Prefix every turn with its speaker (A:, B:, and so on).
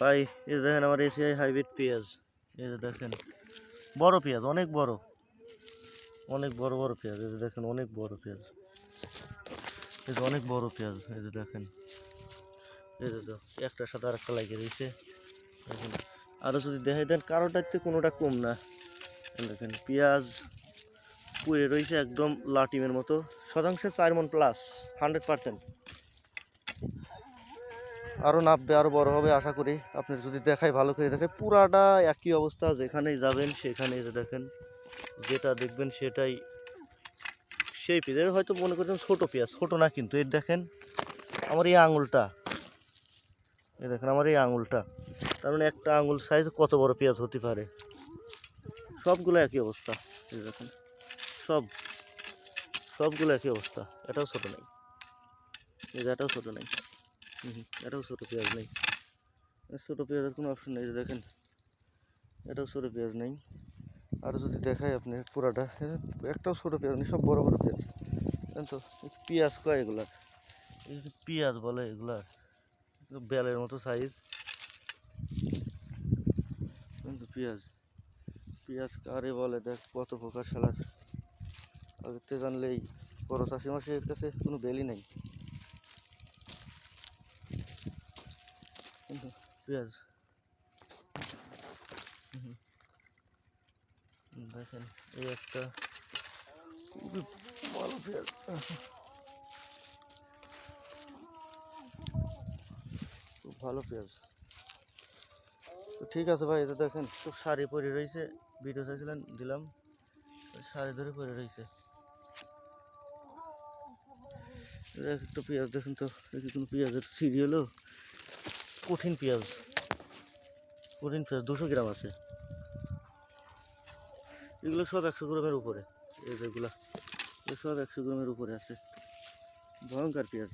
A: ভাই এই দেখেন আমার এশিয়াই হাইব্রিড পেঁয়াজ, এই যে দেখেন বড় পেঁয়াজ, অনেক বড় বড় পেঁয়াজ, এই যে দেখেন অনেক বড় পেঁয়াজ, এই যে অনেক বড় পেঁয়াজ, এই যে দেখেন, এই যে একটার সাথে আরেকটা লাগিয়ে দিয়েছে দেখেন। আরও যদি দেখাই দেন কারোটার থেকে কোনোটা কম না, দেখেন পেঁয়াজ পুড়ে রয়েছে একদম লাটিমের মতো, শতাংশে 4 মণ প্লাস 100%। আরও নামবে, আরও বড় হবে আশা করি। আপনার যদি দেখাই ভালো করে দেখাই, পুরাটা একই অবস্থা, যেখানেই যাবেন সেখানেই যে দেখেন যেটা দেখবেন সেটাই সেই পেঁয়াজ। হয়তো মনে করছেন ছোটো পেঁয়াজ, ছোটো না কিন্তু এর দেখেন আমার এই আঙুলটা, এই দেখেন আমার এই আঙুলটা, তার মানে একটা আঙুল সাইজ কত বড় পেঁয়াজ হতে পারে। সবগুলো একই অবস্থা, এই দেখেন সবগুলো একই অবস্থা, এটাও ছোটো নেই, এই যে এটাও ছোটো নেই, এটাও ছোটো পেঁয়াজ নেই, ছোটো পেঁয়াজের কোনো অপশন নেই, দেখেন এটাও ছোটো পেঁয়াজ নেই। আরও যদি দেখাই আপনি পুরাটা, একটাও ছোটো পেঁয়াজ নেই, সব বড় বড় পেঁয়াজ। তো পেঁয়াজ কয় এগুলার, পেঁয়াজ বলে এগুলার, বেলের মতো সাইজ, কিন্তু পেঁয়াজ পেঁয়াজ কারে বলে দেখ কত প্রকার সালার। আগেতে জানলেই বড় চাষি মাসের কাছে কোনো বেলই নেই, কিন্তু পেঁয়াজ দেখেন এই একটা খুবই ভালো পেঁয়াজ, খুব ভালো পেঁয়াজ। তো ঠিক আছে ভাই, এটা দেখেন খুব সারি পরে রয়েছে, ভিডিও চাইছিলেন দিলাম, সারি ধরে পরে রয়েছে। একটা পেঁয়াজ দেখেন তো, দেখি কোনো পেঁয়াজের সিরিয়ালও, কঠিন পেঁয়াজ 200 গ্রাম আছে, এগুলো সব 100 গ্রামের উপরে, এই যেগুলা সব 100 গ্রামের উপরে আছে, ভয়ঙ্কর পেঁয়াজ।